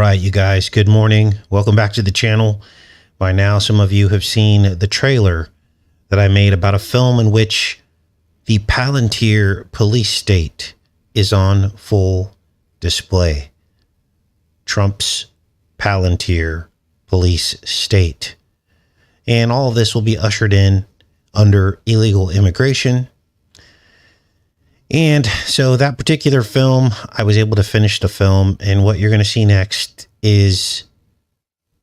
right, you guys, good morning. Welcome back to the channel. By now, some of you have seen the trailer that I made about a film in which the Palantir police state is on full display. Trump's Palantir police state. And all of this will be ushered in under illegal immigration. And so that particular film, I was able to finish the film, and what you're going to see next is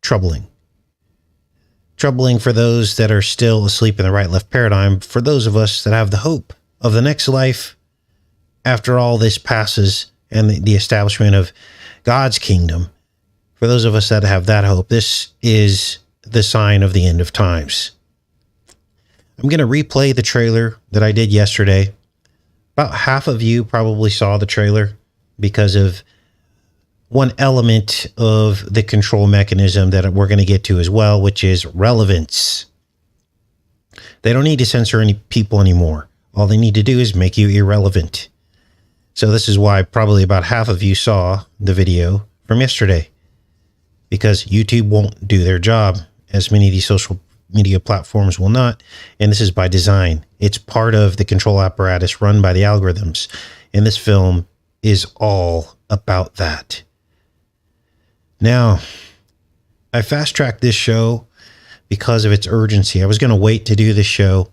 troubling. Troubling for those that are still asleep in the right-left paradigm, for those of us that have the hope of the next life after all this passes and the establishment of God's kingdom. For those of us that have that hope, this is the sign of the end of times. I'm going to replay the trailer that I did yesterday. About half of you probably saw the trailer because of one element of the control mechanism that we're going to get to as well, which is relevance. They don't need to censor any people anymore. All they need to do is make you irrelevant. So this is why probably about half of you saw the video from yesterday, because YouTube won't do their job, as many of these social media platforms will not, and this is by design. It's part of the control apparatus run by the algorithms, and this film is all about that. Now, I fast-tracked this show because of its urgency. I was going to wait to do this show,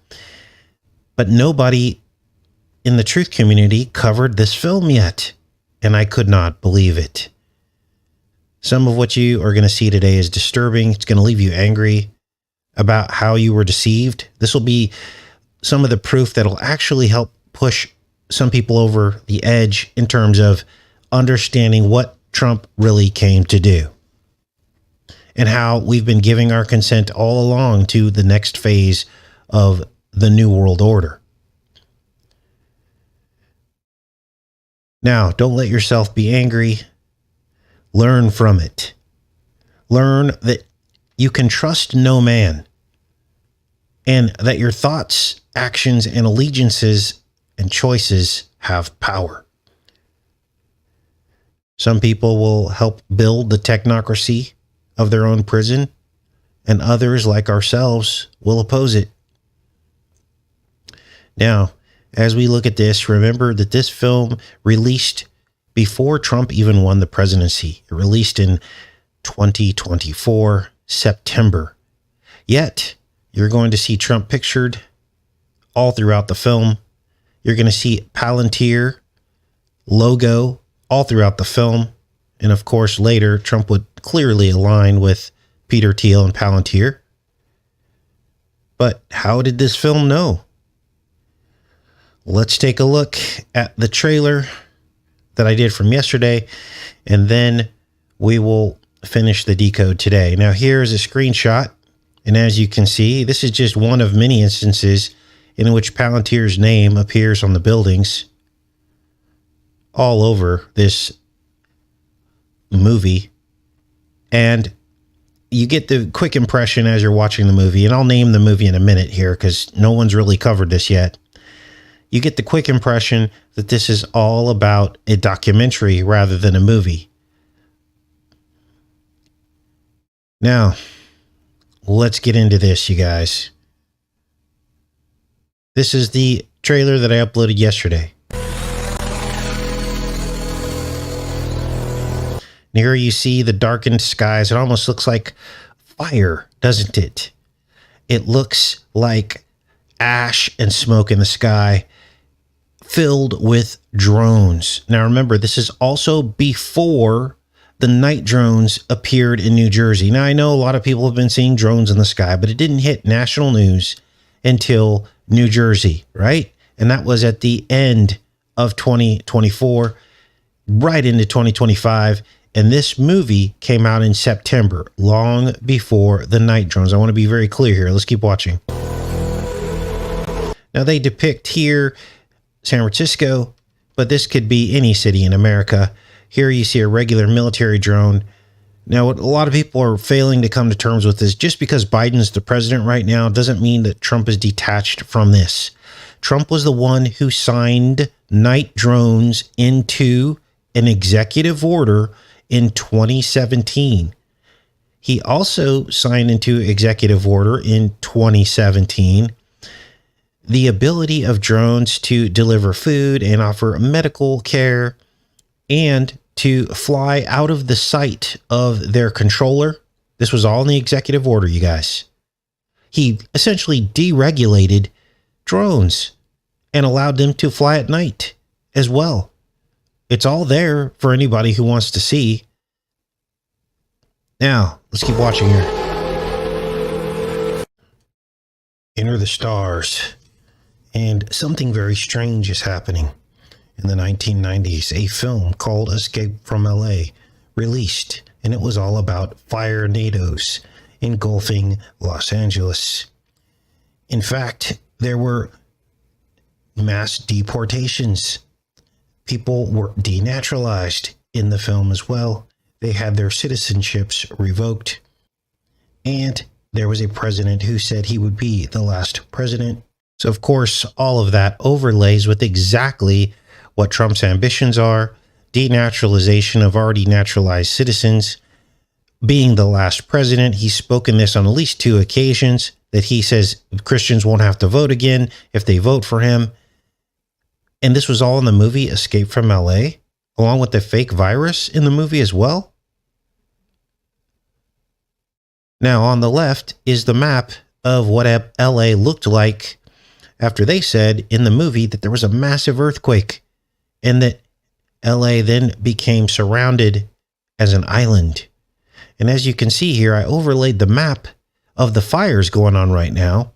but nobody in the truth community covered this film yet, and I could not believe it. Some of what you are going to see today is disturbing. It's going to leave you angry about how you were deceived. This will be some of the proof that'll actually help push some people over the edge in terms of understanding what Trump really came to do and how we've been giving our consent all along to the next phase of the New World Order. Now, don't let yourself be angry. Learn from it. Learn that you can trust no man, and that your thoughts, actions, and allegiances and choices have power. Some people will help build the technocracy of their own prison, and others, like ourselves, will oppose it. Now, as we look at this, remember that this film released before Trump even won the presidency. It released in 2024, September. Yet, you're going to see Trump pictured all throughout the film. You're going to see Palantir logo all throughout the film. And of course, later, Trump would clearly align with Peter Thiel and Palantir. But how did this film know? Let's take a look at the trailer that I did from yesterday, and then we will finish the decode today. Now, here's a screenshot, and as you can see, this is just one of many instances in which Palantir's name appears on the buildings all over this movie. And you get the quick impression as you're watching the movie, and I'll name the movie in a minute here because no one's really covered this yet. You get the quick impression that this is all about a documentary rather than a movie. Now, let's get into this, you guys. This is the trailer that I uploaded yesterday. And here you see the darkened skies. It almost looks like fire, doesn't it? It looks like ash and smoke in the sky, filled with drones. Now remember, this is also before the night drones appeared in New Jersey. Now I know a lot of people have been seeing drones in the sky, but it didn't hit national news until New Jersey, right? And that was at the end of 2024, right into 2025. And this movie came out in September, long before the night drones. I want to be very clear here. Let's keep watching. Now they depict here San Francisco, but this could be any city in America. Here you see a regular military drone. Now, what a lot of people are failing to come to terms with is just because Biden's the president right now doesn't mean that Trump is detached from this. Trump was the one who signed night drones into an executive order in 2017. He also signed into executive order in 2017 the ability of drones to deliver food and offer medical care and to fly out of the sight of their controller. This was all in the executive order, you guys. He essentially deregulated drones and allowed them to fly at night as well. It's all there for anybody who wants to see. Now, let's keep watching here. Enter the stars. And something very strange is happening. In the 1990s, a film called Escape from LA released, and it was all about fire tornadoes engulfing Los Angeles. In fact, there were mass deportations. People were denaturalized in the film as well. They had their citizenships revoked. And there was a president who said he would be the last president. So, of course, all of that overlays with exactly what Trump's ambitions are: denaturalization of already naturalized citizens, being the last president. He's spoken this on at least 2 occasions, that he says Christians won't have to vote again if they vote for him. And this was all in the movie Escape from LA, along with the fake virus in the movie as well. Now, on the left is the map of what LA looked like after they said in the movie that there was a massive earthquake and that LA then became surrounded as an island. And as you can see here, I overlaid the map of the fires going on right now,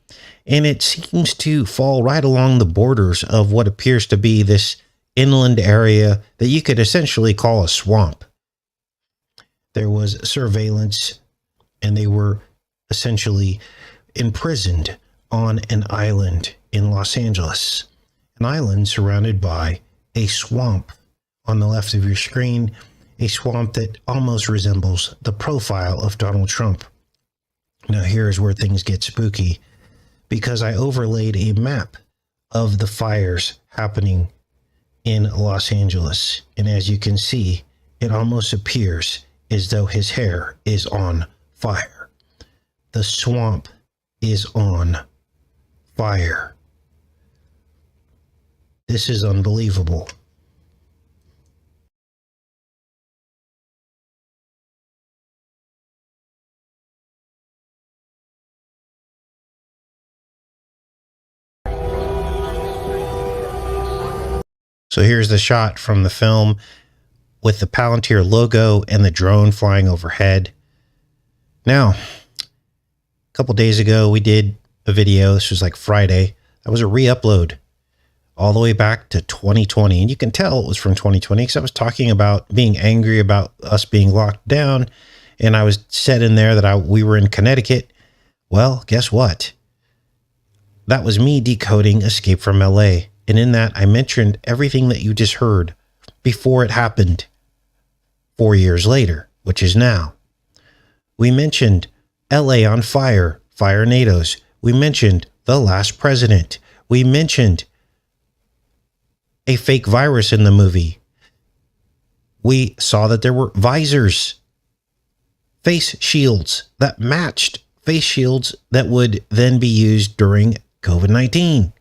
and it seems to fall right along the borders of what appears to be this inland area that you could essentially call a swamp. There was surveillance, and they were essentially imprisoned on an island in Los Angeles, an island surrounded by a swamp on the left of your screen, a swamp that almost resembles the profile of Donald Trump. Now, here's where things get spooky, because I overlaid a map of the fires happening in Los Angeles. And as you can see, it almost appears as though his hair is on fire. The swamp is on fire. This is unbelievable. So here's the shot from the film with the Palantir logo and the drone flying overhead. Now, a couple days ago, we did a video. This was like Friday. That was a re-upload all the way back to 2020. And you can tell it was from 2020 because I was talking about being angry about us being locked down. And I was said in there that we were in Connecticut. Well, guess what? That was me decoding Escape from LA. And in that, I mentioned everything that you just heard before it happened 4 years later, which is now. We mentioned LA on fire, fire tornadoes. We mentioned the last president. We mentioned a fake virus in the movie. We saw that there were visors, face shields that matched face shields that would then be used during COVID-19.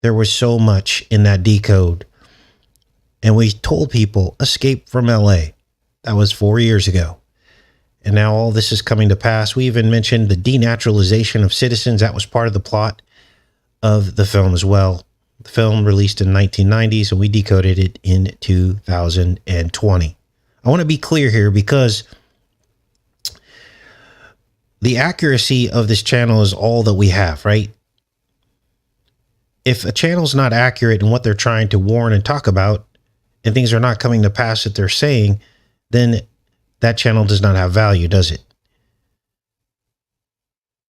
There was so much in that decode. And we told people, escape from LA. That was 4 years ago. And now all this is coming to pass. We even mentioned the denaturalization of citizens. That was part of the plot of the film as well. The film released in 1990s, and we decoded it in 2020. I want to be clear here because the accuracy of this channel is all that we have, right? If a channel's not accurate in what they're trying to warn and talk about, and things are not coming to pass that they're saying, then that channel does not have value, does it?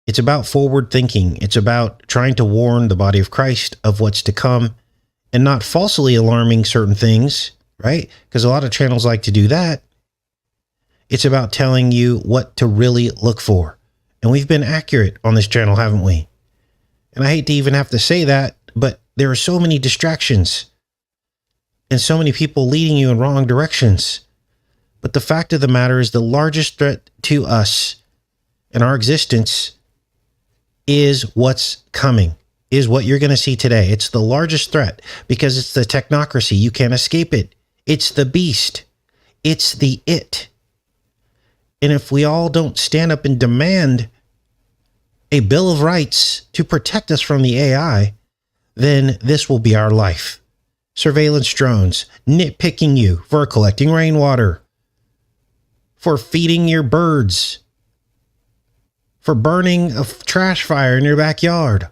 It's about forward thinking. It's about trying to warn the body of Christ of what's to come and not falsely alarming certain things, right? Because a lot of channels like to do that. It's about telling you what to really look for. And we've been accurate on this channel, haven't we? And I hate to even have to say that, but there are so many distractions. and so many people leading you in wrong directions. But the fact of the matter is the largest threat to us and our existence is what's coming, is what you're going to see today. It's the largest threat because it's the technocracy. You can't escape it. It's the beast. It's the it. And if we all don't stand up and demand a Bill of Rights to protect us from the AI, then this will be our life. Surveillance drones nitpicking you for collecting rainwater, for feeding your birds, for burning a trash fire in your backyard,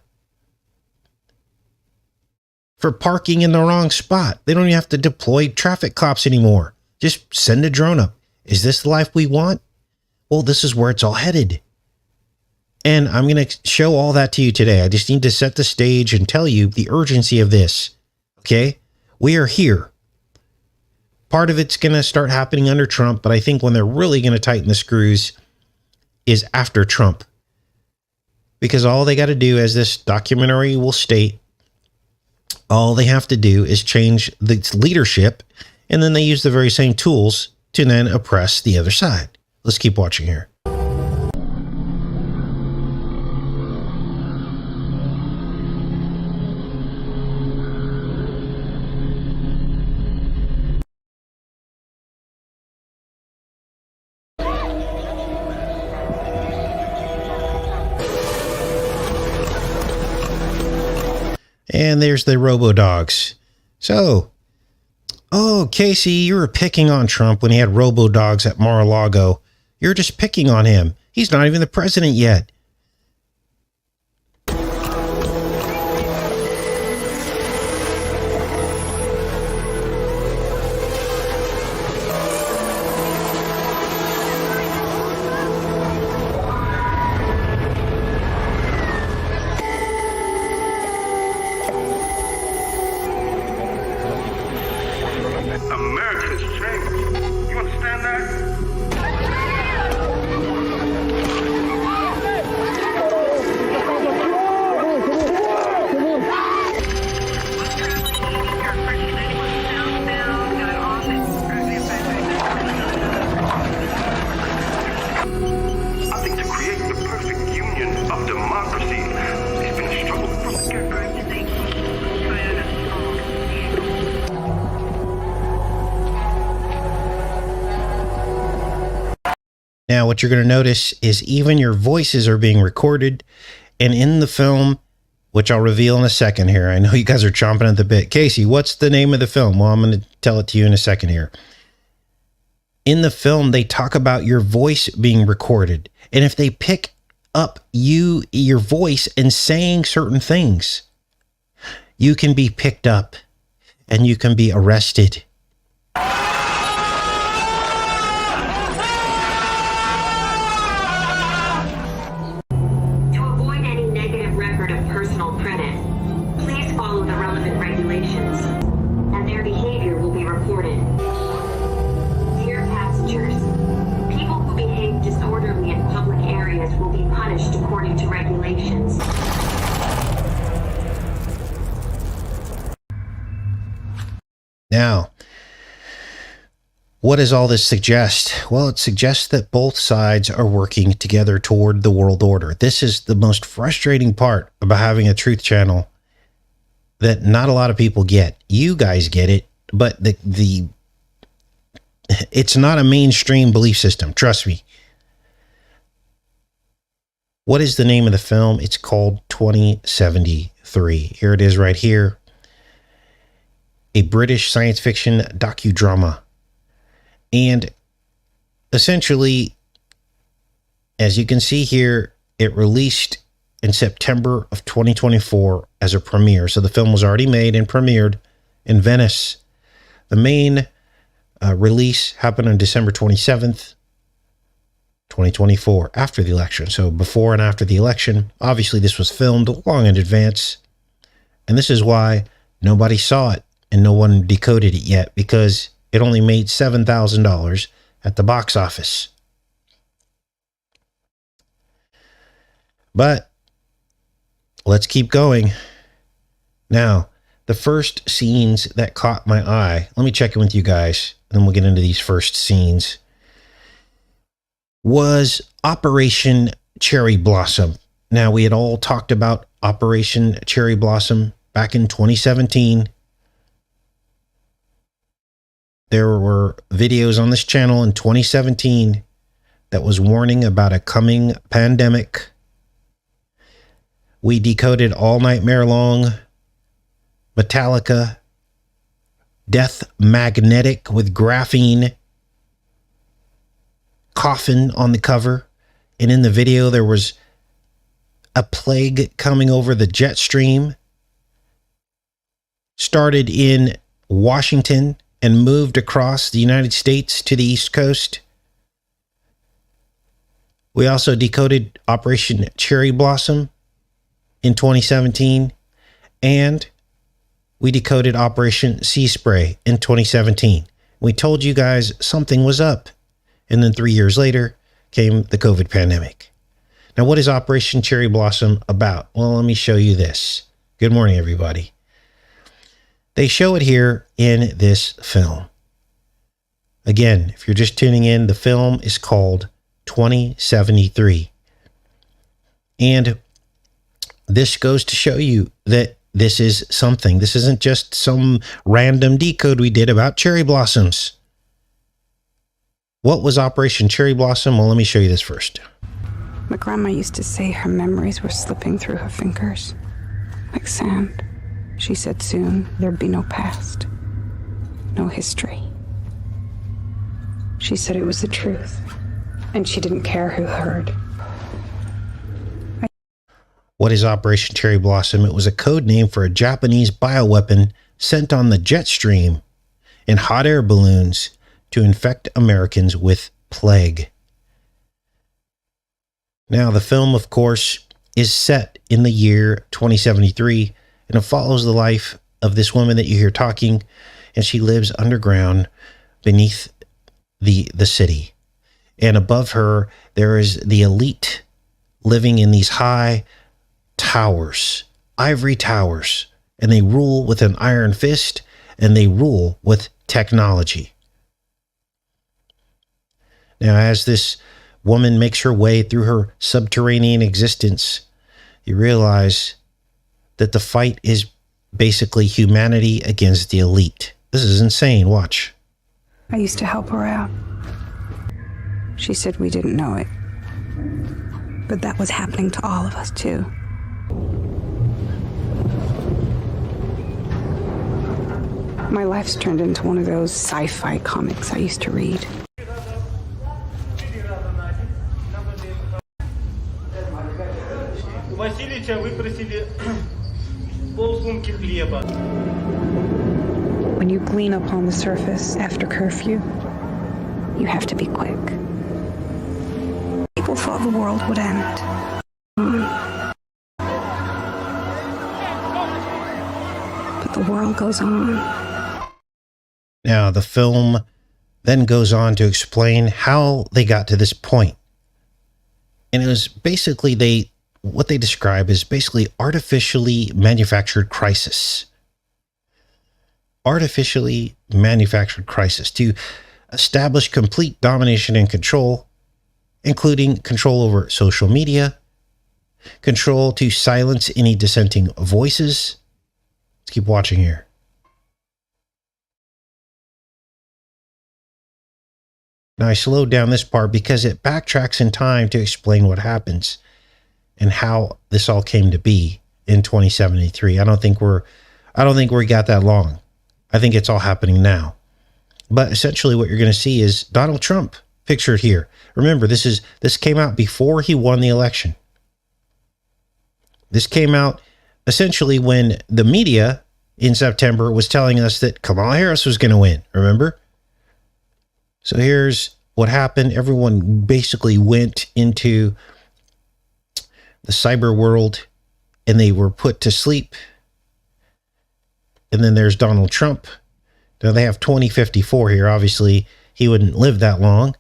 for parking in the wrong spot. They don't even have to deploy traffic cops anymore. Just send a drone up. Is this the life we want? Well, this is where it's all headed. And I'm going to show all that to you today. I just need to set the stage and tell you the urgency of this. Okay? We are here. Part of it's going to start happening under Trump, but I think when they're really going to tighten the screws is after Trump. Because all they got to do, as this documentary will state, all they have to do is change the leadership, and then they use the very same tools to then oppress the other side. Let's keep watching here. And there's the robo-dogs. So, oh, Casey, you were picking on Trump when he had robo-dogs at Mar-a-Lago. You're just picking on him. He's not even the president yet. America's changed. You understand that? I think to create the perfect union of democracy, it's been a struggle from the get-go. Now, what you're going to notice is even your voices are being recorded. And in the film, which I'll reveal in a second here, I know you guys are chomping at the bit. Casey, what's the name of the film? Well, I'm going to tell it to you in a second here. In the film, they talk about your voice being recorded. And if they pick up your voice and saying certain things, you can be picked up and you can be arrested. Now, what does all this suggest? Well, it suggests that both sides are working together toward the world order. This is the most frustrating part about having a truth channel that not a lot of people get. You guys get it, but it's not a mainstream belief system. Trust me. What is the name of the film? It's called 2073. Here it is right here. A British science fiction docudrama. And essentially, as you can see here, it released in September of 2024 as a premiere. So the film was already made and premiered in Venice. The main release happened on December 27th, 2024, after the election. So before and after the election. Obviously, this was filmed long in advance. And this is why nobody saw it. And no one decoded it yet, because it only made $7,000 at the box office. But let's keep going. Now, The first scenes that caught my eye, let me check in with you guys, and then we'll get into these first scenes, was Operation Cherry Blossom. Now, we had all talked about Operation Cherry Blossom back in 2017. There were videos on this channel in 2017 that was warning about a coming pandemic. We decoded All Nightmare Long, Metallica, Death Magnetic with graphene, coffin on the cover. And in the video, there was a plague coming over the jet stream. Started in Washington and moved across the United States to the East Coast. We also decoded Operation Cherry Blossom in 2017, and we decoded Operation Sea Spray in 2017. We told you guys something was up, and then 3 years later came the COVID pandemic. Now, what is Operation Cherry Blossom about? Well, let me show you this. Good morning, everybody. They show it here in this film. Again, if you're just tuning in, the film is called 2073. And this goes to show you that this is something. This isn't just some random decode we did about cherry blossoms. What was Operation Cherry Blossom? Well, let me show you this first. My grandma used to say her memories were slipping through her fingers like sand. She said soon there'd be no past, no history. She said it was the truth, and she didn't care who heard. What is Operation Cherry Blossom? It was a code name for a Japanese bioweapon sent on the jet stream in hot air balloons to infect Americans with plague. Now, the film, of course, is set in the year 2073, and it follows the life of this woman that you hear talking, and she lives underground beneath the city. And above her, there is the elite living in these high towers, ivory towers, and they rule with an iron fist, and they rule with technology. Now, as this woman makes her way through her subterranean existence, you realize that the fight is basically humanity against the elite. This is insane. Watch. I used to help her out. She said we didn't know it, but that was happening to all of us too. My life's turned into one of those sci-fi comics I used to read. Васильевича выпросили полсумки хлеба. When you glean up on the surface after curfew, you have to be quick. People thought the world would end. But the world goes on. Now, the film then goes on to explain how they got to this point. And it was basically what they describe is basically artificially manufactured crisis. Artificially manufactured crisis to establish complete domination and control, including control over social media, control to silence any dissenting voices. Let's keep watching here. Now, I slowed down this part because it backtracks in time to explain what happens and how this all came to be in 2073. I don't think we got that long. I think it's all happening now. But essentially what you're going to see is Donald Trump pictured here. Remember, this came out before he won the election. This came out essentially when the media in September was telling us that Kamala Harris was going to win. Remember? So here's what happened. Everyone basically went into the cyber world and they were put to sleep. And then there's Donald Trump. Now they have 2054 here. Obviously, he wouldn't live that long,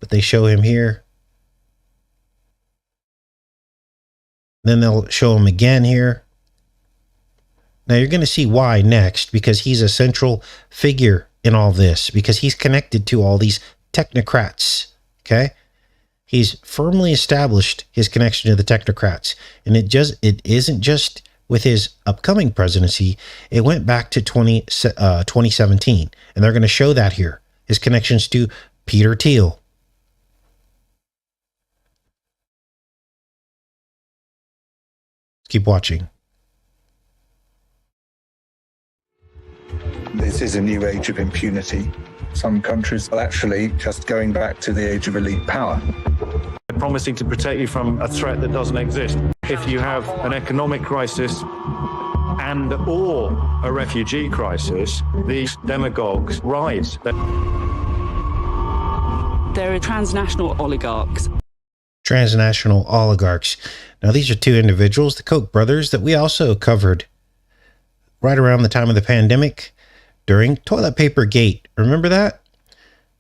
but they show him here. Then they'll show him again here. Now you're going to see why next, because he's a central figure in all this, because he's connected to all these technocrats. Okay. He's firmly established his connection to the technocrats. And it isn't just with his upcoming presidency. It went back to 2017. And they're going to show that here. His connections to Peter Thiel. Keep watching. This is a new age of impunity. Some countries are actually just going back to the age of elite power. They're promising to protect you from a threat that doesn't exist. If you have an economic crisis and or a refugee crisis, these demagogues rise. There are transnational oligarchs. Transnational oligarchs. Now, these are two individuals, the Koch brothers, that we also covered right around the time of the pandemic during Toilet Paper Gate. Remember that?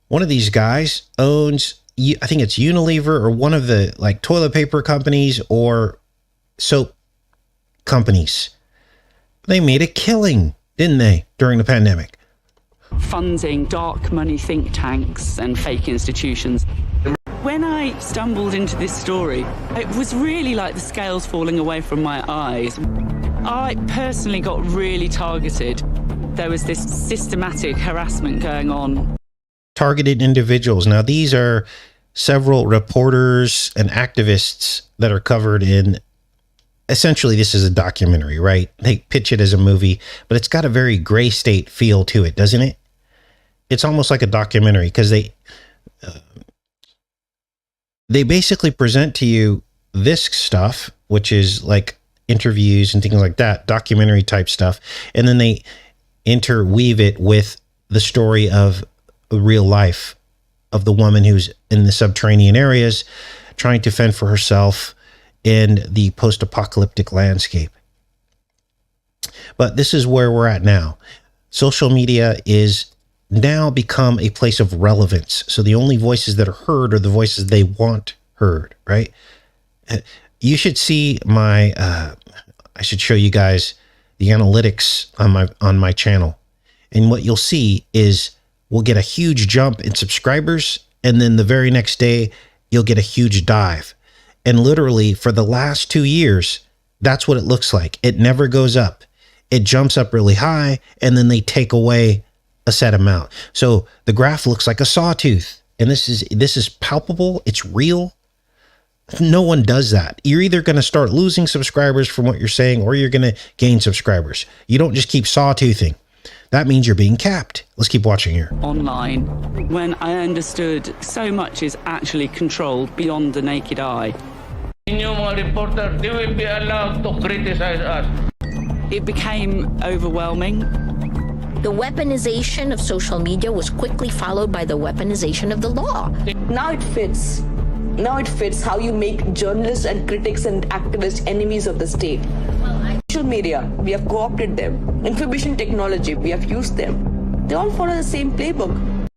One of these guys owns, I think it's Unilever or one of the like toilet paper companies or soap companies. They made a killing, didn't they, during the pandemic? Funding dark money think tanks and fake institutions. When I stumbled into this story, it was really like the scales falling away from my eyes. I personally got really targeted. There was this systematic harassment going on. Targeted individuals. Now, these are several reporters and activists that are covered in, essentially, this is a documentary, right? They pitch it as a movie, but it's got a very gray state feel to it, doesn't it? It's almost like a documentary because they basically present to you this stuff, which is like interviews and things like that, documentary type stuff. And then they interweave it with the story of real life of the woman who's in the subterranean areas trying to fend for herself in the post-apocalyptic landscape. But this is where we're at now. Social media is now become a place of relevance. So the only voices that are heard are the voices they want heard, right? You should see my, I should show you guys the analytics on my channel. And what you'll see is we'll get a huge jump in subscribers. And then the very next day, you'll get a huge dive. And literally for the last 2 years, that's what it looks like. It never goes up. It jumps up really high and then they take away a set amount. So the graph looks like a sawtooth, and this is palpable. It's real. No one does that. You're either going to start losing subscribers from what you're saying, or you're going to gain subscribers. You don't just keep sawtoothing. That means you're being capped. Let's keep watching here. Online, when I understood so much is actually controlled beyond the naked eye. New reporter, they will be allowed to criticize us. It became overwhelming. The weaponization of social media was quickly followed by the weaponization of the law. Now it fits. Now it fits how you make journalists and critics and activists enemies of the state. Social media, we have co-opted them. Information technology, we have used them. They all follow the same playbook.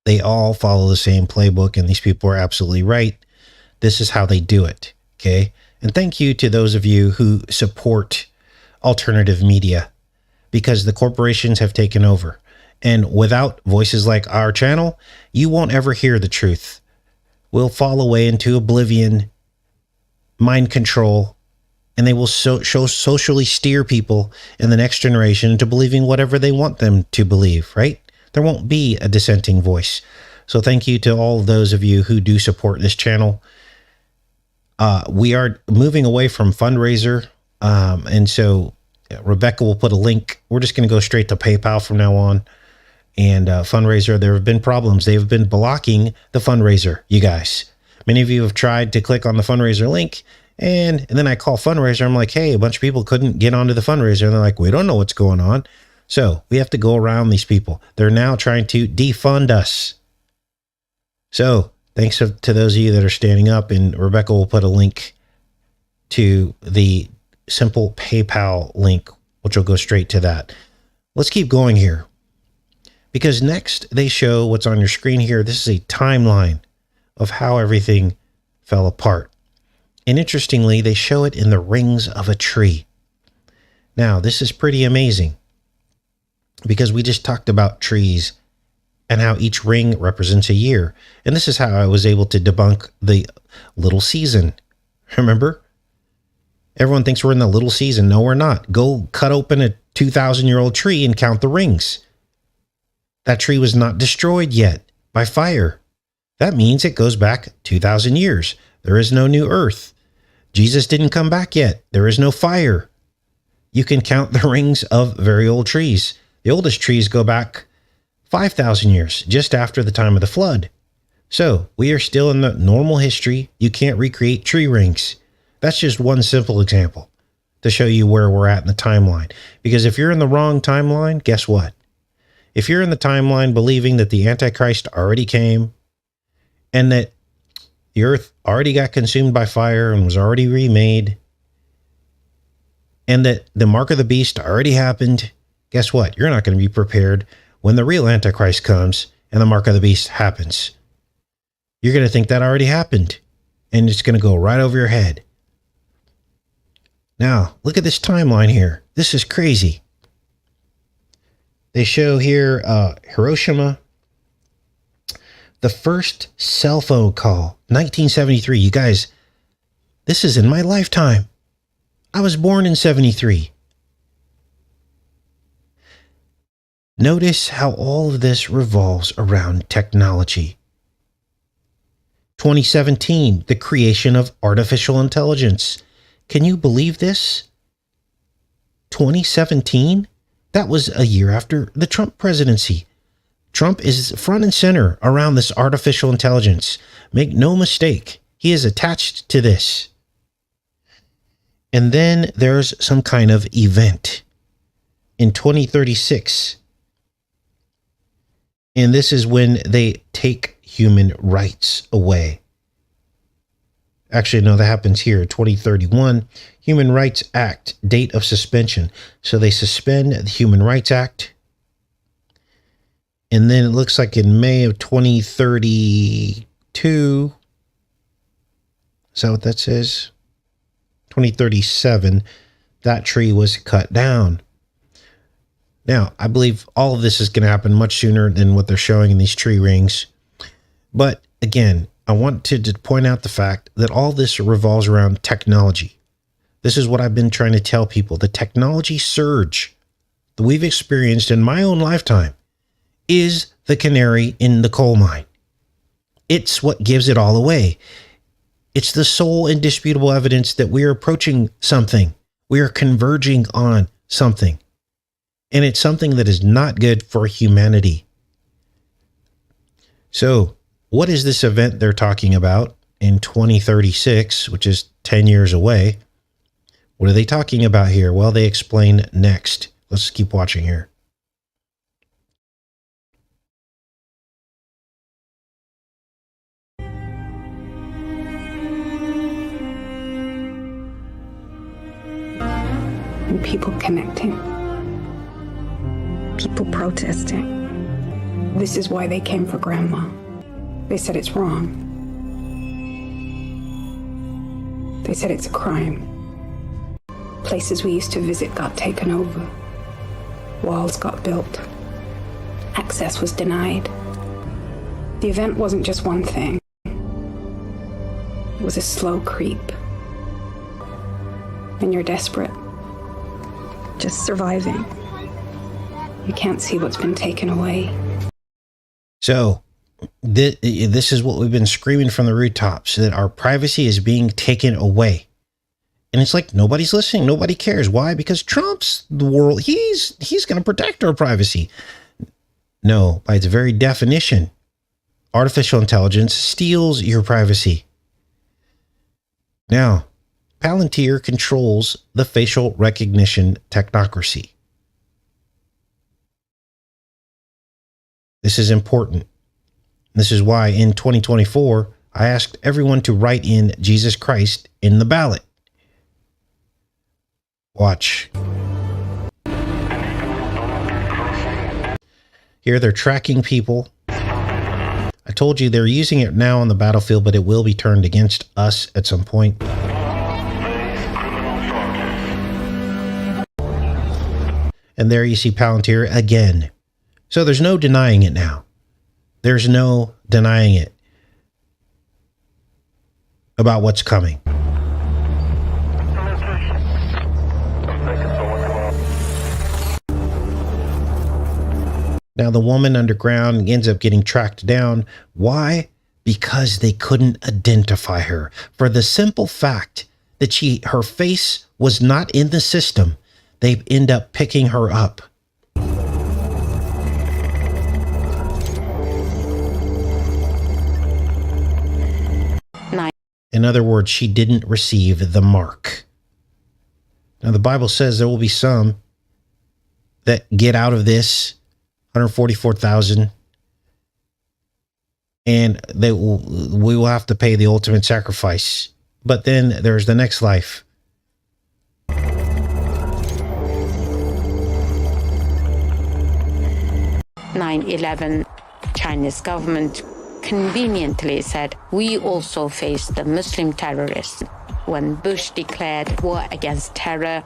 They all follow the same playbook, and these people are absolutely right. This is how they do it, okay? And thank you to those of you who support alternative media, because the corporations have taken over. And without voices like our channel, you won't ever hear the truth. We'll fall away into oblivion, mind control, and they will socially steer people in the next generation into believing whatever they want them to believe, right? There won't be a dissenting voice. So thank you to all of those of you who do support this channel. We are moving away from fundraiser. And so Rebecca will put a link. We're just going to go straight to PayPal from now on. And fundraiser, there have been problems. They have been blocking the fundraiser, you guys. Many of you have tried to click on the fundraiser link, and then I call fundraiser. I'm like, hey, a bunch of people couldn't get onto the fundraiser. And they're like, we don't know what's going on. So we have to go around these people. They're now trying to defund us. So thanks to those of you that are standing up, and Rebecca will put a link to the simple PayPal link, which will go straight to that. Let's keep going here, because next they show what's on your screen here. This is a timeline of how everything fell apart. And interestingly, they show it in the rings of a tree. Now, this is pretty amazing because we just talked about trees and how each ring represents a year. And this is how I was able to debunk the little season. Remember? Everyone thinks we're in the little season. No, we're not. Go cut open a 2,000-year-old tree and count the rings. That tree was not destroyed yet by fire. That means it goes back 2,000 years. There is no new earth. Jesus didn't come back yet. There is no fire. You can count the rings of very old trees. The oldest trees go back 5,000 years, just after the time of the flood. So we are still in the normal history. You can't recreate tree rings. That's just one simple example to show you where we're at in the timeline. Because if you're in the wrong timeline, guess what? If you're in the timeline believing that the Antichrist already came and that the earth already got consumed by fire and was already remade, and that the mark of the beast already happened, guess what? You're not going to be prepared when the real Antichrist comes and the mark of the beast happens. You're going to think that already happened, and it's going to go right over your head. Now, look at this timeline here. This is crazy. They show here Hiroshima, the first cell phone call, 1973. You guys, this is in my lifetime. I was born in 73. Notice how all of this revolves around technology. 2017, the creation of artificial intelligence. Can you believe this? 2017? That was a year after the Trump presidency. Trump is front and center around this artificial intelligence. Make no mistake, he is attached to this. And then there's some kind of event in 2036. And this is when they take human rights away. Actually, no, that happens here, 2031, Human Rights Act, date of suspension. So they suspend the Human Rights Act. And then it looks like in May of 2032, is that what that says? 2037, that tree was cut down. Now, I believe all of this is going to happen much sooner than what they're showing in these tree rings. But again, I want to point out the fact that all this revolves around technology. This is what I've been trying to tell people. The technology surge that we've experienced in my own lifetime is the canary in the coal mine. It's what gives it all away. It's the sole indisputable evidence that we are approaching something. We are converging on something. And it's something that is not good for humanity. So, what is this event they're talking about in 2036, which is 10 years away? What are they talking about here? Well, they explain next. Let's keep watching here. And people connecting. People protesting. This is why they came for Grandma. They said it's wrong. They said it's a crime. Places we used to visit got taken over. Walls got built. Access was denied. The event wasn't just one thing. It was a slow creep. When you're desperate, just surviving, you can't see what's been taken away. So, this is what we've been screaming from the rooftops, that our privacy is being taken away. And it's like nobody's listening. Nobody cares. Why? Because Trump's the world. He's going to protect our privacy. No, by its very definition, artificial intelligence steals your privacy. Now, Palantir controls the facial recognition technocracy. This is important. This is why in 2024, I asked everyone to write in Jesus Christ in the ballot. Watch. Here they're tracking people. I told you they're using it now on the battlefield, but it will be turned against us at some point. And there you see Palantir again. So there's no denying it now. There's no denying it about what's coming. Now the woman underground ends up getting tracked down. Why? Because they couldn't identify her. For the simple fact that her face was not in the system, they end up picking her up. In other words, she didn't receive the mark. Now the Bible says there will be some that get out of this, 144,000, and we will have to pay the ultimate sacrifice. But then there's the next life. 9/11, Chinese government conveniently said, we also face the Muslim terrorists. When Bush declared war against terror,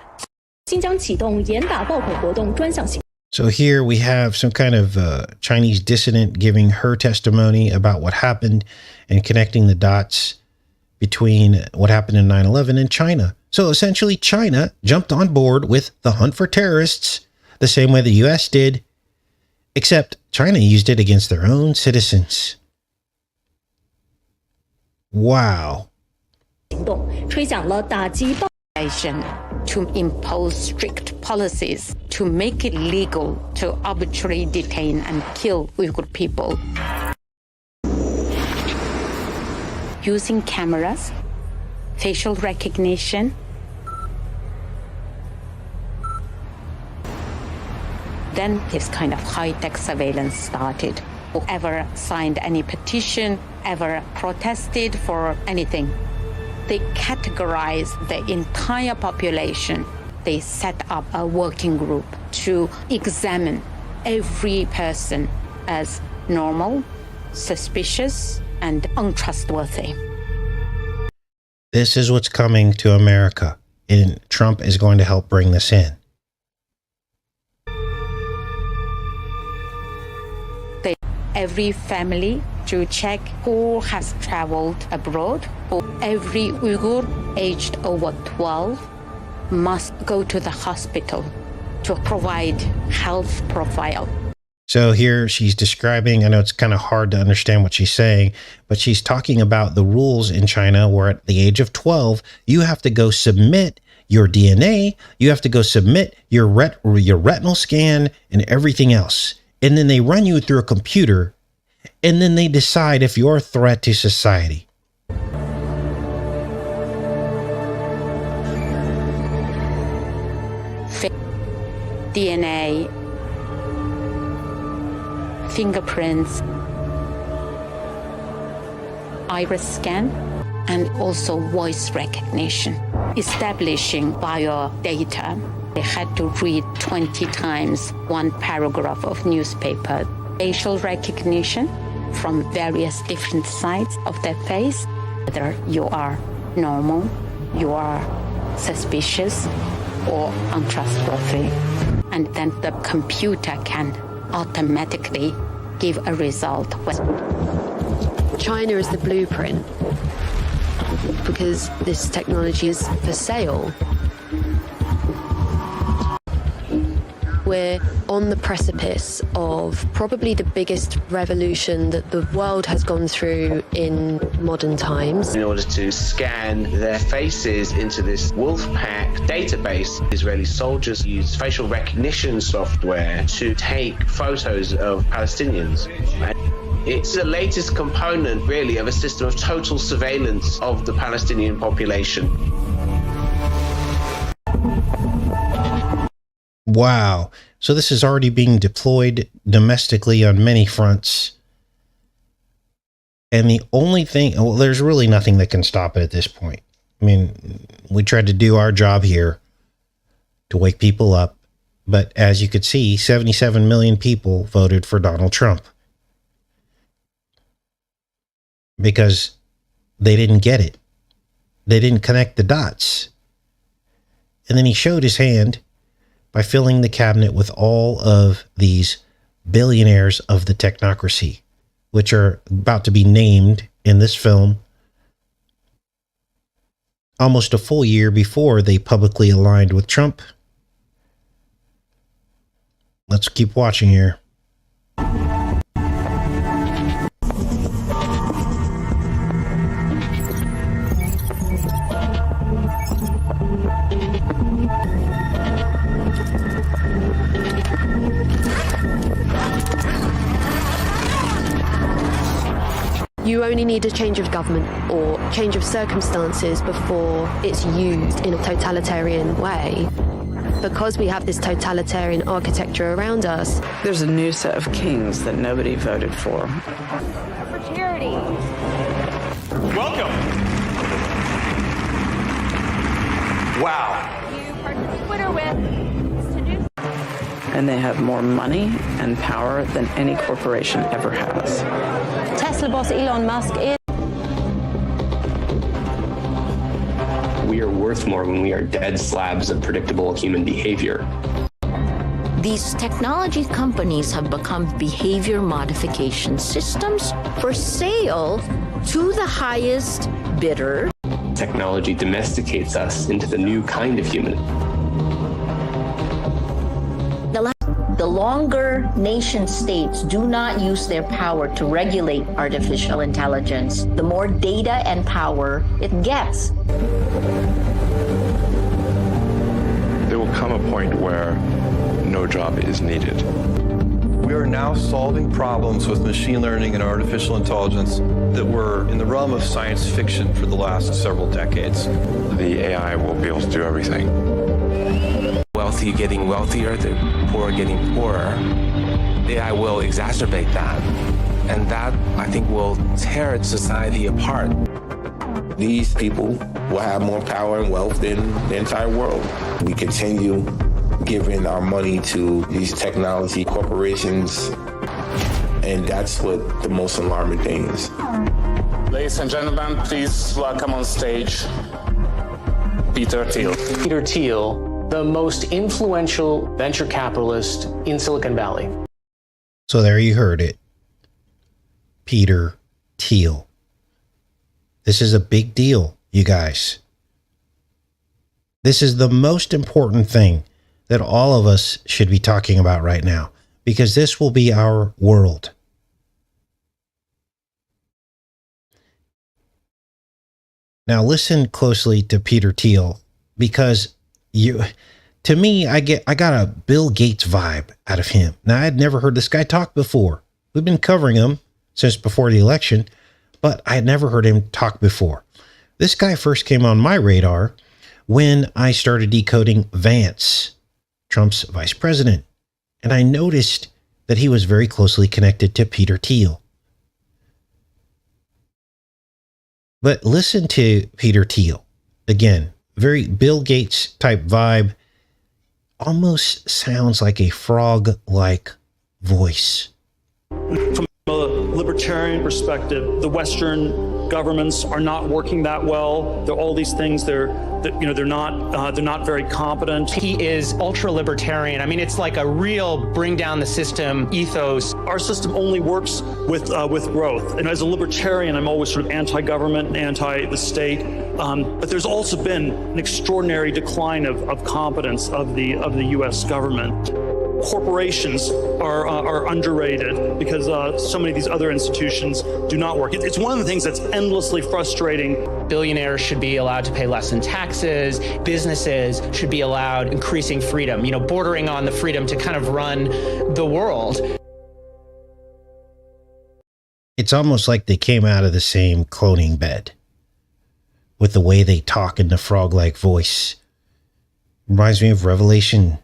so here we have some kind of Chinese dissident giving her testimony about what happened and connecting the dots between what happened in 9/11 and China. So essentially China jumped on board with the hunt for terrorists the same way the US did, except China used it against their own citizens. Wow. To impose strict policies to make it legal to arbitrarily detain and kill Uyghur people. Using cameras, facial recognition, then this kind of high-tech surveillance started. Whoever signed any petition, ever protested for anything, they categorized the entire population. They set up a working group to examine every person as normal, suspicious, and untrustworthy. This is what's coming to America, and Trump is going to help bring this in. Every family to check who has traveled abroad, or every Uyghur aged over 12 must go to the hospital to provide health profile. So here she's describing, I know it's kind of hard to understand what she's saying, but she's talking about the rules in China where at the age of 12, you have to go submit your DNA, you have to go submit your retinal scan and everything else. And then they run you through a computer, and then they decide if you're a threat to society. DNA, fingerprints, iris scan, and also voice recognition. Establishing biodata, they had to read 20 times one paragraph of newspaper. Facial recognition from various different sides of their face, whether you are normal, you are suspicious, or untrustworthy. And then the computer can automatically give a result. China is the blueprint because this technology is for sale. We're on the precipice of probably the biggest revolution that the world has gone through in modern times. In order to scan their faces into this wolf pack database, Israeli soldiers use facial recognition software to take photos of Palestinians. It's the latest component, really, of a system of total surveillance of the Palestinian population. Wow. So this is already being deployed domestically on many fronts. And the only thing, well, there's really nothing that can stop it at this point. I mean, we tried to do our job here to wake people up. But as you could see, 77 million people voted for Donald Trump. Because they didn't get it. They didn't connect the dots. And then he showed his hand by filling the cabinet with all of these billionaires of the technocracy, which are about to be named in this film almost a full year before they publicly aligned with Trump. Let's keep watching here. You only need a change of government or change of circumstances before it's used in a totalitarian way. Because we have this totalitarian architecture around us. There's a new set of kings that nobody voted for. For charity. Welcome. Wow. You purchase Twitter with. And they have more money and power than any corporation ever has. Tesla boss Elon Musk is. We are worth more when we are dead slabs of predictable human behavior. These technology companies have become behavior modification systems for sale to the highest bidder. Technology domesticates us into the new kind of human. The longer nation states do not use their power to regulate artificial intelligence, the more data and power it gets. There will come a point where no job is needed. We are now solving problems with machine learning and artificial intelligence that were in the realm of science fiction for the last several decades. The AI will be able to do everything. Wealthy getting wealthier, the poor getting poorer. AI will exacerbate that. And that, I think, will tear society apart. These people will have more power and wealth than the entire world. We continue giving our money to these technology corporations, and that's what the most alarming thing is. Ladies and gentlemen, please welcome on stage Peter Thiel. Peter Thiel, the most influential venture capitalist in Silicon Valley. So there you heard it. Peter Thiel. This is a big deal, you guys. This is the most important thing that all of us should be talking about right now, because this will be our world. Now listen closely to Peter Thiel, because to me, I got a Bill Gates vibe out of him. Now, I had never heard this guy talk before. We've been covering him since before the election, but I had never heard him talk before. This guy first came on my radar when I started decoding Vance, Trump's vice president, and I noticed that he was very closely connected to Peter Thiel. But listen to Peter Thiel. Again, very Bill Gates type vibe. Almost sounds like a frog-like voice. From a libertarian perspective, the Western governments are not working that well. There are all these things. They're not very competent. He is ultra-libertarian. I mean, it's like a real bring down the system ethos. Our system only works with growth. And as a libertarian, I'm always sort of anti-government and anti the state. But there's also been an extraordinary decline of competence of the U.S. government. Corporations are underrated because so many of these other institutions do not work. It's one of the things that's endlessly frustrating. Billionaires should be allowed to pay less in taxes. Businesses should be allowed increasing freedom, bordering on the freedom to kind of run the world. It's almost like they came out of the same cloning bed with the way they talk in the frog-like voice. Reminds me of Revelation.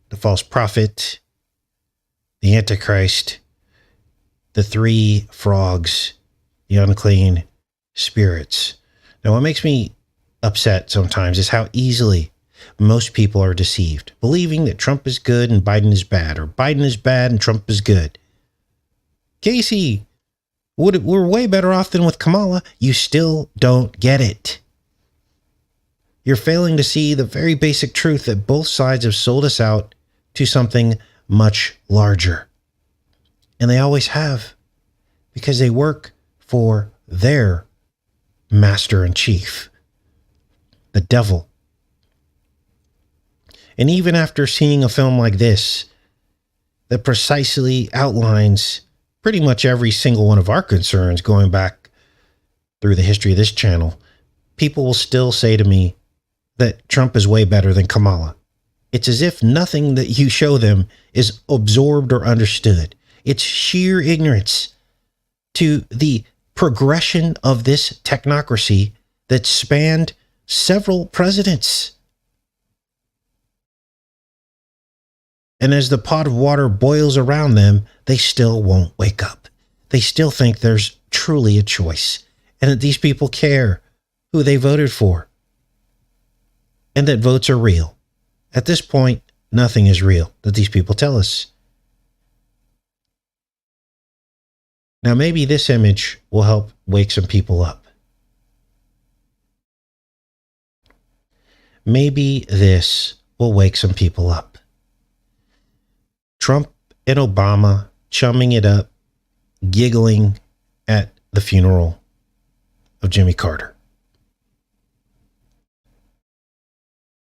The false prophet, the Antichrist, the three frogs, the unclean spirits. Now, what makes me upset sometimes is how easily most people are deceived, believing that Trump is good and Biden is bad, or Biden is bad and Trump is good. Casey, we're way better off than with Kamala. You still don't get it. You're failing to see the very basic truth that both sides have sold us out to something much larger. And they always have, because they work for their master in chief, the devil. And even after seeing a film like this that precisely outlines pretty much every single one of our concerns going back through the history of this channel, people will still say to me that Trump is way better than Kamala. It's as if nothing that you show them is absorbed or understood. It's sheer ignorance to the progression of this technocracy that spanned several presidents. And as the pot of water boils around them, they still won't wake up. They still think there's truly a choice, and that these people care who they voted for, and that votes are real. At this point, nothing is real that these people tell us. Now, maybe this image will help wake some people up. Maybe this will wake some people up. Trump and Obama chumming it up, giggling at the funeral of Jimmy Carter.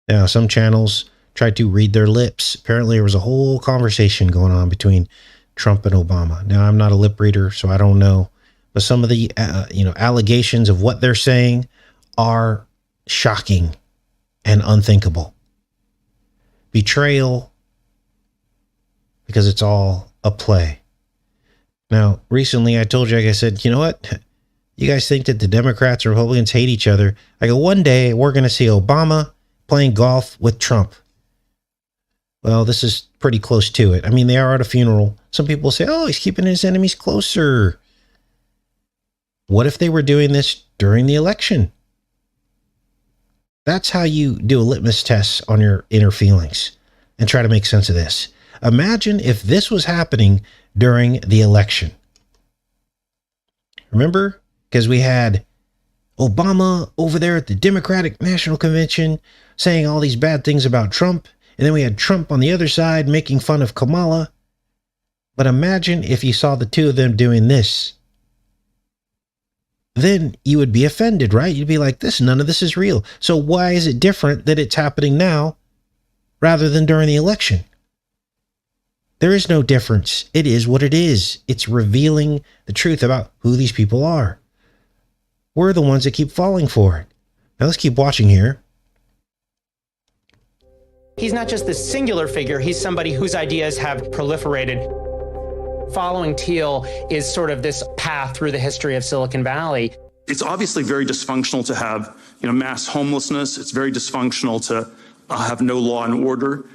Now, some channels tried to read their lips. Apparently, there was a whole conversation going on between Trump and Obama. Now, I'm not a lip reader, so I don't know. But some of the allegations of what they're saying are shocking and unthinkable. Betrayal, because it's all a play. Now, recently I told you, like I said, you know what? You guys think that the Democrats and Republicans hate each other. I go, one day we're going to see Obama playing golf with Trump. Well, this is pretty close to it. I mean, they are at a funeral. Some people say, oh, he's keeping his enemies closer. What if they were doing this during the election? That's how you do a litmus test on your inner feelings and try to make sense of this. Imagine if this was happening during the election. Remember? Because we had Obama over there at the Democratic National Convention saying all these bad things about Trump. And then we had Trump on the other side making fun of Kamala. But imagine if you saw the two of them doing this. Then you would be offended, right? You'd be like, none of this is real. So why is it different that it's happening now rather than during the election? There is no difference. It is what it is. It's revealing the truth about who these people are. We're the ones that keep falling for it. Now let's keep watching here. He's not just this singular figure, he's somebody whose ideas have proliferated. Following Thiel is sort of this path through the history of Silicon Valley. It's obviously very dysfunctional to have, mass homelessness. It's very dysfunctional to have no law and order.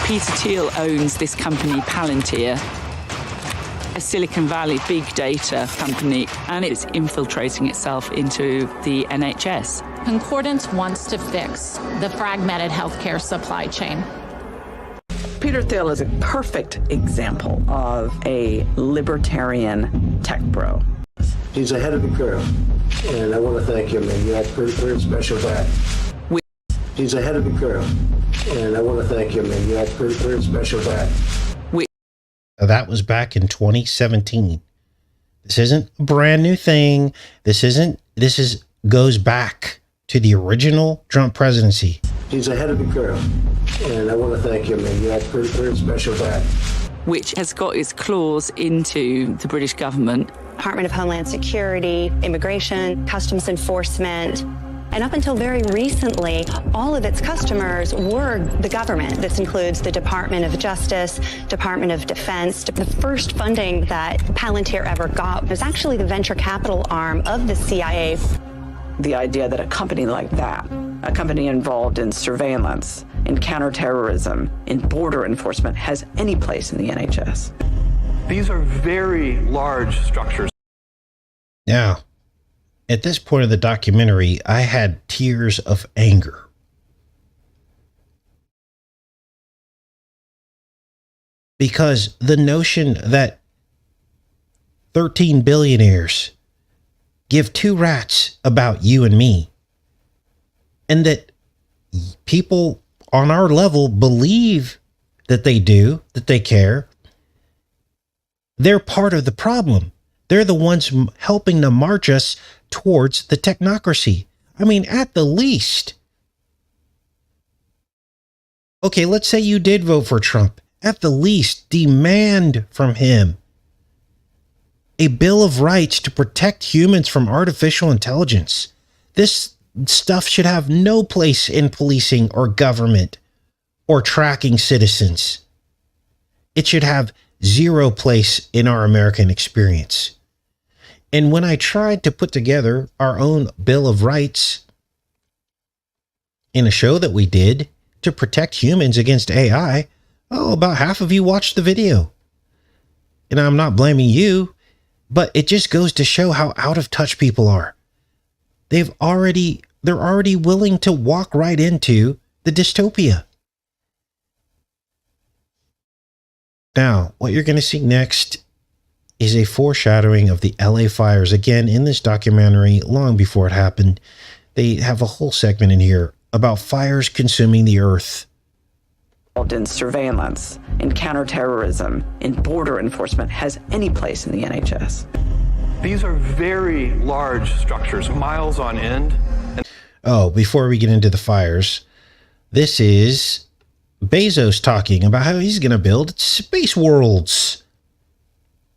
Peter Thiel owns this company, Palantir, a Silicon Valley big data company, and it's infiltrating itself into the NHS. Concordance wants to fix the fragmented healthcare supply chain. Peter Thiel is a perfect example of a libertarian tech bro. He's ahead of the curve, and I want to thank him, and you have pretty special back. He's ahead of the curve, and I want to thank him, and you have pretty special back. That was back in 2017. This isn't a brand new thing. This goes back to the original Trump presidency. He's ahead of the curve, and I want to thank him, and you have pretty special back. Which has got its claws into the British government. Department of Homeland Security, Immigration, Customs Enforcement. And up until very recently, all of its customers were the government. This includes the Department of Justice, Department of Defense. The first funding that Palantir ever got was actually the venture capital arm of the CIA. The idea that a company like that, a company involved in surveillance, in counterterrorism, in border enforcement, has any place in the NHS. These are very large structures. Now, at this point of the documentary, I had tears of anger. Because the notion that 13 billionaires give two rats about you and me and that people on our level believe that they do, that they care, they're part of the problem. They're the ones helping to march us towards the technocracy. I mean, at the least. Okay, let's say you did vote for Trump. At the least, demand from him a Bill of Rights to protect humans from artificial intelligence. This stuff should have no place in policing or government or tracking citizens. It should have zero place in our American experience. And when I tried to put together our own Bill of Rights in a show that we did to protect humans against AI, about half of you watched the video. And I'm not blaming you, but it just goes to show how out of touch people are. They're already willing to walk right into the dystopia. Now, what you're going to see next is a foreshadowing of the LA fires. Again, in this documentary, long before it happened, they have a whole segment in here about fires consuming the earth. In surveillance, in counterterrorism, in border enforcement has any place in the NHS. These are very large structures, miles on end. Before we get into the fires, this is Bezos talking about how he's going to build space worlds.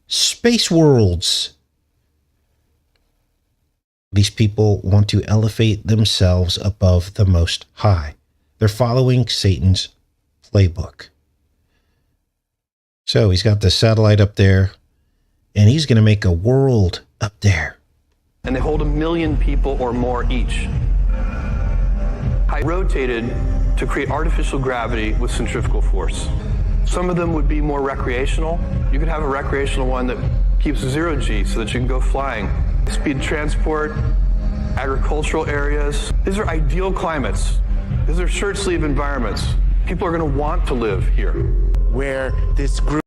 Space worlds. These people want to elevate themselves above the Most High. They're following Satan's playbook. So he's got the satellite up there, and he's going to make a world up there. And they hold 1 million people or more each. I rotated to create artificial gravity with centrifugal force. Some of them would be more recreational. You could have a recreational one that keeps 0 G so that you can go flying. Speed transport, agricultural areas. These are ideal climates. These are shirt sleeve environments. People are going to want to live here. Where this group.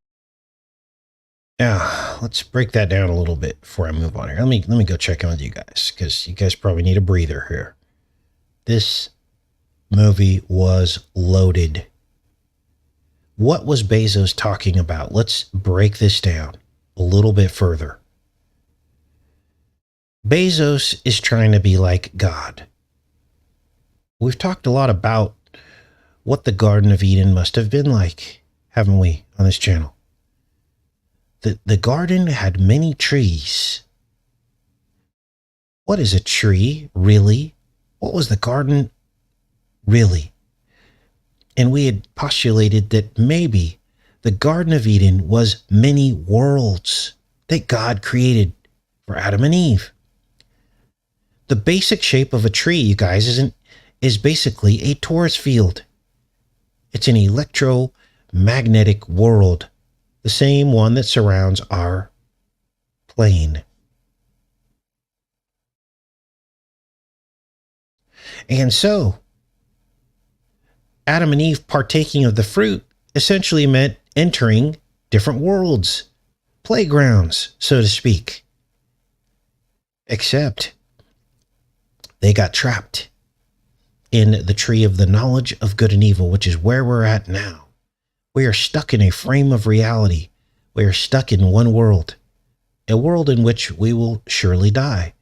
Now, let's break that down a little bit before I move on here. Let me go check in with you guys, because you guys probably need a breather here. This movie was loaded. What was Bezos talking about? Let's break this down a little bit further. Bezos is trying to be like God. We've talked a lot about what the Garden of Eden must have been like, haven't we, on this channel? The garden had many trees. What is a tree, really? What was the garden, really? And we had postulated that maybe the Garden of Eden was many worlds that God created for Adam and Eve. The basic shape of a tree, you guys, is basically a torus field. It's an electromagnetic world, the same one that surrounds our plane. And so, Adam and Eve partaking of the fruit essentially meant entering different worlds, playgrounds, so to speak. Except they got trapped in the tree of the knowledge of good and evil, which is where we're at now. We are stuck in a frame of reality. We are stuck in one world, a world in which we will surely die,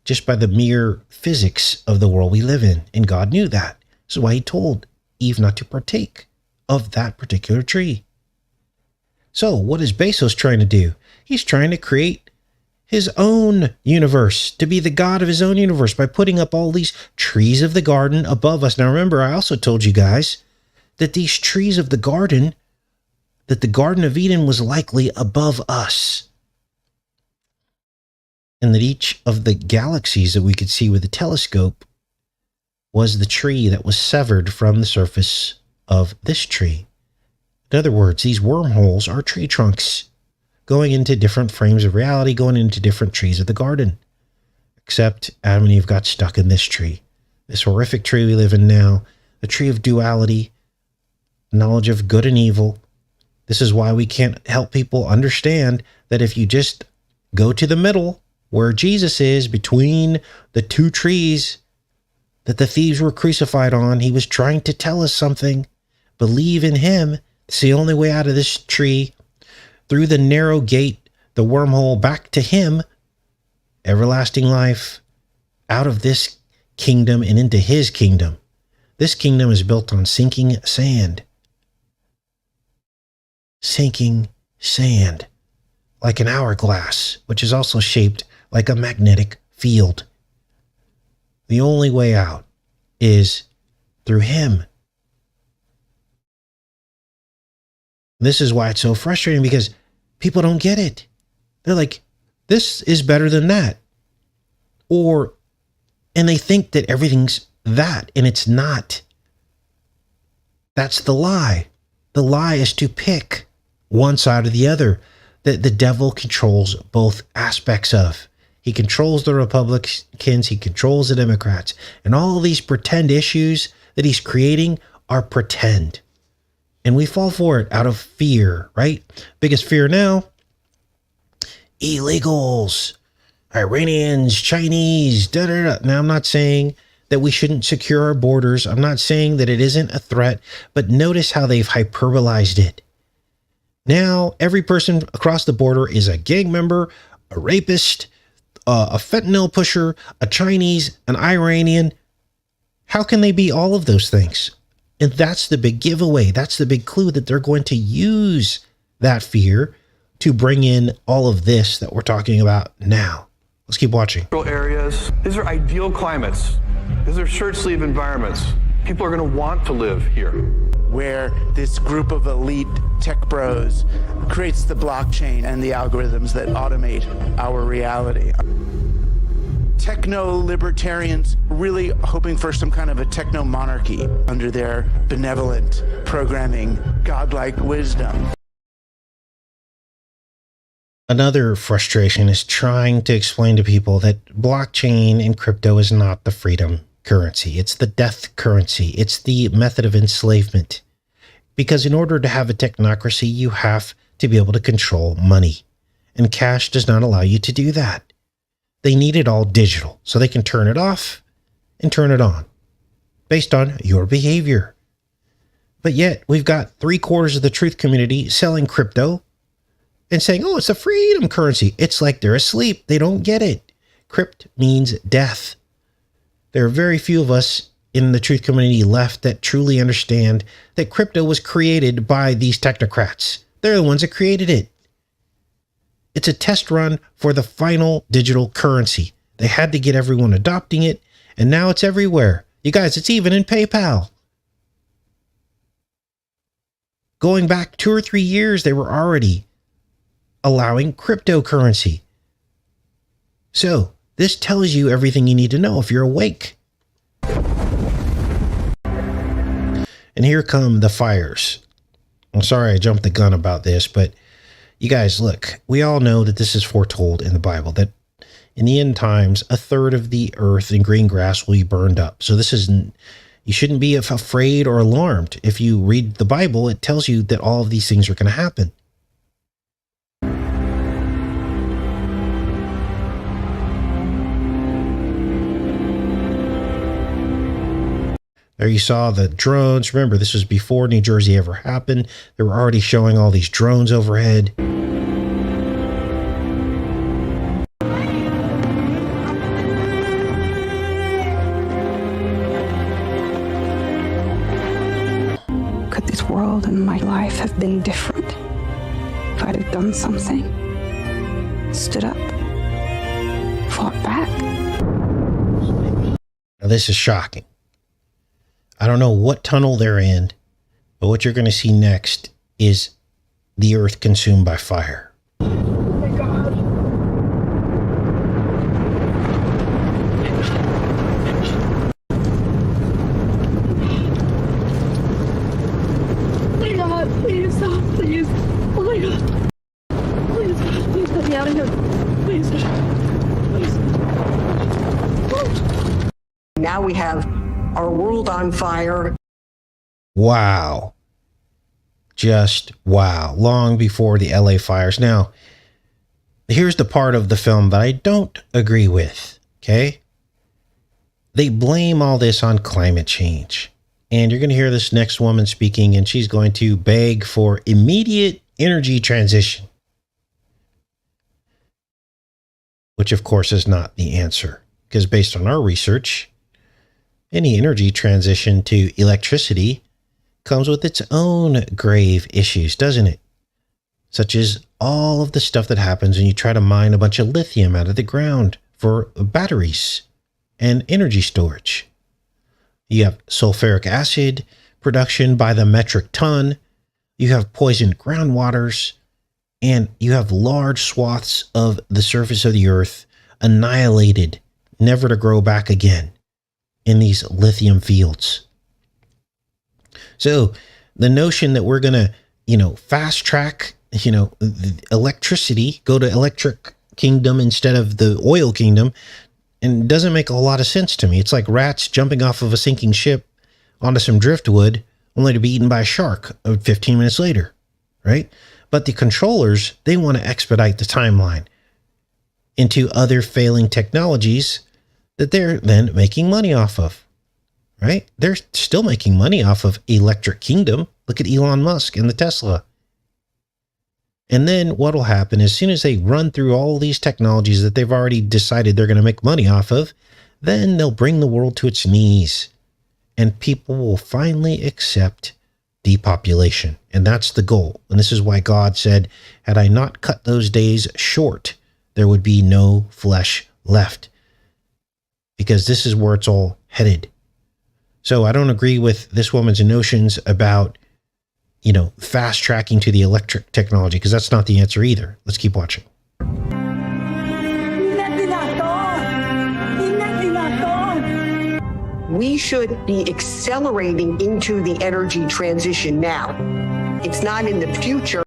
just by the mere physics of the world we live in. And God knew that. So why he told Eve not to partake of that particular tree. So what is Bezos trying to do? He's trying to create his own universe, to be the God of his own universe by putting up all these trees of the garden above us. Now remember, I also told you guys that these trees of the garden, that the Garden of Eden was likely above us. And that each of the galaxies that we could see with the telescope was the tree that was severed from the surface of this tree. In other words, these wormholes are tree trunks going into different frames of reality, going into different trees of the garden. Except Adam and Eve got stuck in this tree, this horrific tree we live in now, the tree of duality, knowledge of good and evil. This is why we can't help people understand that if you just go to the middle, where Jesus is, between the two trees, that the thieves were crucified on. He was trying to tell us something. Believe in him. It's the only way out of this tree. Through the narrow gate, the wormhole back to him. Everlasting life. Out of this kingdom and into his kingdom. This kingdom is built on sinking sand. Sinking sand. Like an hourglass, which is also shaped like a magnetic field. The only way out is through him. This is why it's so frustrating, because people don't get it. They're like, this is better than that. And they think that everything's that, and it's not. That's the lie. The lie is to pick one side or the other, that the devil controls both aspects of. He controls the Republicans, he controls the Democrats, and all these pretend issues that he's creating are pretend. And we fall for it out of fear, right? Biggest fear now, illegals, Iranians, Chinese, Now, I'm not saying that we shouldn't secure our borders. I'm not saying that it isn't a threat, but notice how they've hyperbolized it. Now, every person across the border is a gang member, a rapist, a fentanyl pusher, a Chinese, an Iranian. How can they be all of those things? And that's the big giveaway. That's the big clue that they're going to use that fear to bring in all of this that we're talking about now. Let's keep watching. Areas. These are ideal climates. These are shirt sleeve environments. People are going to want to live here. Where this group of elite tech bros creates the blockchain and the algorithms that automate our reality. Techno-libertarians really hoping for some kind of a techno-monarchy under their benevolent programming, godlike wisdom. Another frustration is trying to explain to people that blockchain and crypto is not the freedom currency. It's the death currency. It's the method of enslavement. Because in order to have a technocracy, you have to be able to control money. And cash does not allow you to do that. They need it all digital, so they can turn it off and turn it on based on your behavior. But yet, we've got 3/4 of the truth community selling crypto and saying, oh, it's a freedom currency. It's like they're asleep. They don't get it. Crypt means death. There are very few of us in the truth community left that truly understand that crypto was created by these technocrats. They're the ones that created it. It's a test run for the final digital currency. They had to get everyone adopting it, and now it's everywhere. You guys, it's even in PayPal. Going back 2 or 3 years, they were already allowing cryptocurrency. So, this tells you everything you need to know if you're awake. And here come the fires. I'm sorry I jumped the gun about this, but you guys, look, we all know that this is foretold in the Bible, that in the end times, 1/3 of the earth and green grass will be burned up. So this isn't, you shouldn't be afraid or alarmed. If you read the Bible, it tells you that all of these things are going to happen. There you saw the drones. Remember, this was before New Jersey ever happened. They were already showing all these drones overhead. Could this world and my life have been different if I'd have done something? Stood up, fought back. Now, this is shocking. I don't know what tunnel they're in, but what you're going to see next is the earth consumed by fire. Oh my God. Oh my God, please stop, please. Oh my God. Please, God, please let me out of here. Please, please. Now we have our world on fire. Wow. Just wow. Long before the LA fires. Now, here's the part of the film that I don't agree with. Okay. they blame all this on climate change. And you're going to hear this next woman speaking, and she's going to beg for immediate energy transition, which of course is not the answer, because based on our research, any energy transition to electricity comes with its own grave issues, doesn't it? Such as all of the stuff that happens when you try to mine a bunch of lithium out of the ground for batteries and energy storage. You have sulfuric acid production by the metric ton. You have poisoned groundwaters, and you have large swaths of the surface of the earth annihilated, never to grow back again in these lithium fields. So the notion that we're going to, fast track, electricity, go to electric kingdom instead of the oil kingdom, and it doesn't make a lot of sense to me. It's like rats jumping off of a sinking ship onto some driftwood only to be eaten by a shark 15 minutes later, right? But the controllers, they want to expedite the timeline into other failing technologies that they're then making money off of, right? They're still making money off of electric kingdom. Look at Elon Musk and the Tesla. And then what will happen as soon as they run through all these technologies that they've already decided they're going to make money off of, then they'll bring the world to its knees and people will finally accept depopulation. And that's the goal. And this is why God said, had I not cut those days short, there would be no flesh left, because this is where it's all headed. So I don't agree with this woman's notions about fast tracking to the electric technology, because that's not the answer either. Let's keep watching. We should be accelerating into the energy transition now. It's not in the future.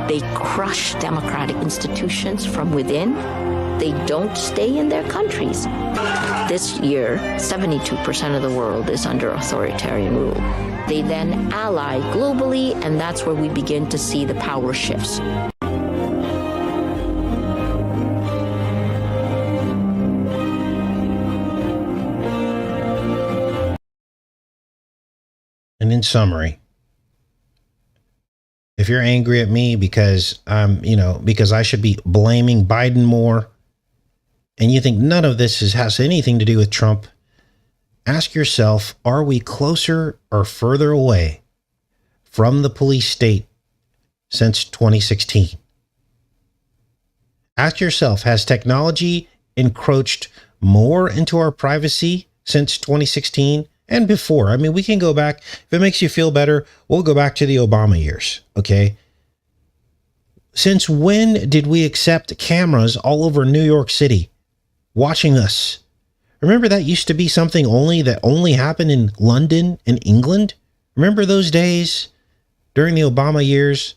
They crush democratic institutions from within. They don't stay in their countries. This year, 72% of the world is under authoritarian rule. They then ally globally, and that's where we begin to see the power shifts. And in summary, if you're angry at me because because I should be blaming Biden more, and you think none of this has anything to do with Trump, ask yourself, are we closer or further away from the police state since 2016? Ask yourself, has technology encroached more into our privacy since 2016 and before? I mean, we can go back. If it makes you feel better, we'll go back to the Obama years, okay? Since when did we accept cameras all over New York City watching us? Remember that used to be something that only happened in London and England? Remember those days during the Obama years?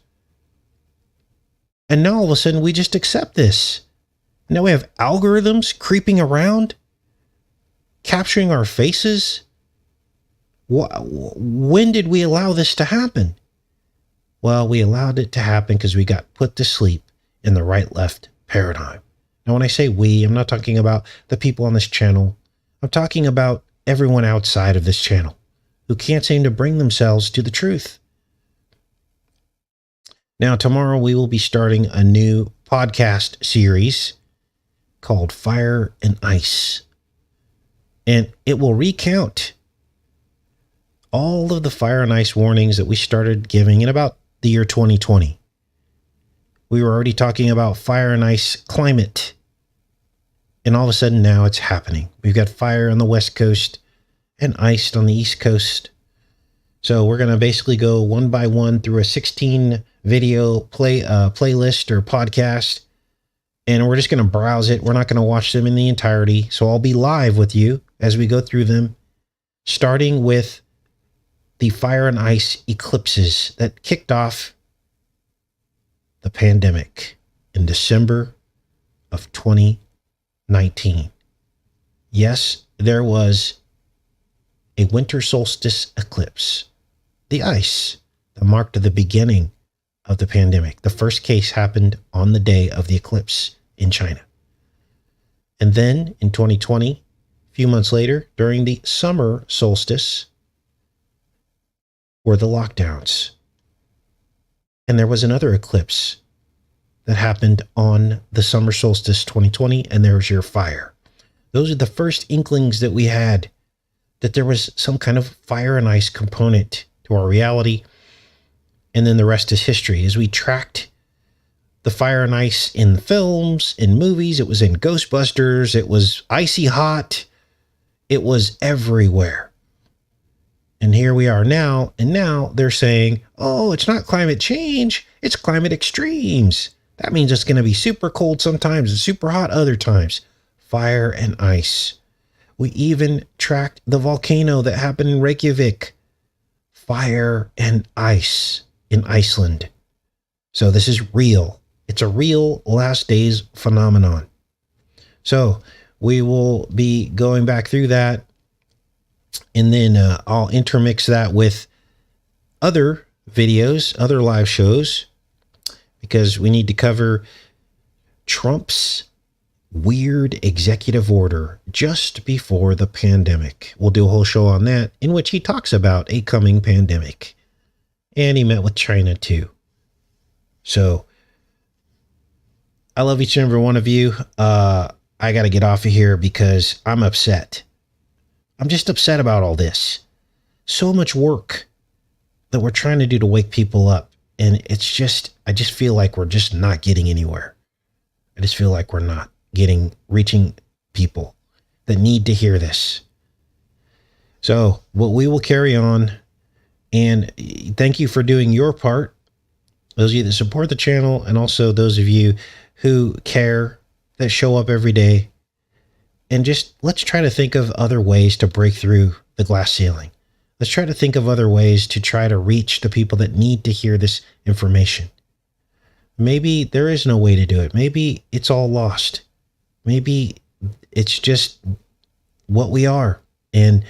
And now all of a sudden we just accept this. Now we have algorithms creeping around, capturing our faces. When did we allow this to happen? Well, we allowed it to happen because we got put to sleep in the right-left paradigm. Now, when I say we, I'm not talking about the people on this channel. I'm talking about everyone outside of this channel who can't seem to bring themselves to the truth. Now, tomorrow we will be starting a new podcast series called Fire and Ice. And it will recount all of the fire and ice warnings that we started giving in about the year 2020. We were already talking about fire and ice climate. And all of a sudden now it's happening. We've got fire on the West Coast and ice on the East Coast. So we're going to basically go one by one through a 16 video playlist or podcast. And we're just going to browse it. We're not going to watch them in the entirety. So I'll be live with you as we go through them, starting with the fire and ice eclipses that kicked off the pandemic in December of 2019. Yes, there was a winter solstice eclipse, the ice that marked the beginning of the pandemic. The first case happened on the day of the eclipse in China. And then in 2020, a few months later, during the summer solstice, were the lockdowns. And there was another eclipse that happened on the summer solstice 2020, and there's your fire. Those are the first inklings that we had that there was some kind of fire and ice component to our reality. And then the rest is history. As we tracked the fire and ice in films, in movies, it was in Ghostbusters, it was icy hot, it was everywhere. And here we are now, and now they're saying, oh, it's not climate change, it's climate extremes. That means it's going to be super cold sometimes and super hot other times. Fire and ice. We even tracked the volcano that happened in Reykjavik. Fire and ice in Iceland. So this is real. It's a real last days phenomenon. So we will be going back through that, and then I'll intermix that with other videos, other live shows, because we need to cover Trump's weird executive order just before the pandemic. We'll do a whole show on that, in which he talks about a coming pandemic. And he met with China too. So I love each and every one of you. I got to get off of here because I'm upset. I'm just upset about all this. So much work that we're trying to do to wake people up. And it's just, I just feel like we're just not getting anywhere. I just feel like we're not reaching people that need to hear this. So, well, we will carry on. And thank you for doing your part. Those of you that support the channel, and also those of you who care, that show up every day. And just let's try to think of other ways to break through the glass ceiling. Let's try to think of other ways to try to reach the people that need to hear this information. Maybe there is no way to do it. Maybe it's all lost. Maybe it's just what we are. And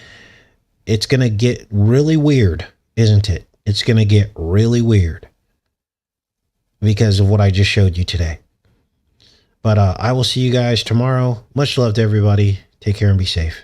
it's going to get really weird, isn't it? It's going to get really weird because of what I just showed you today. But I will see you guys tomorrow. Much love to everybody. Take care and be safe.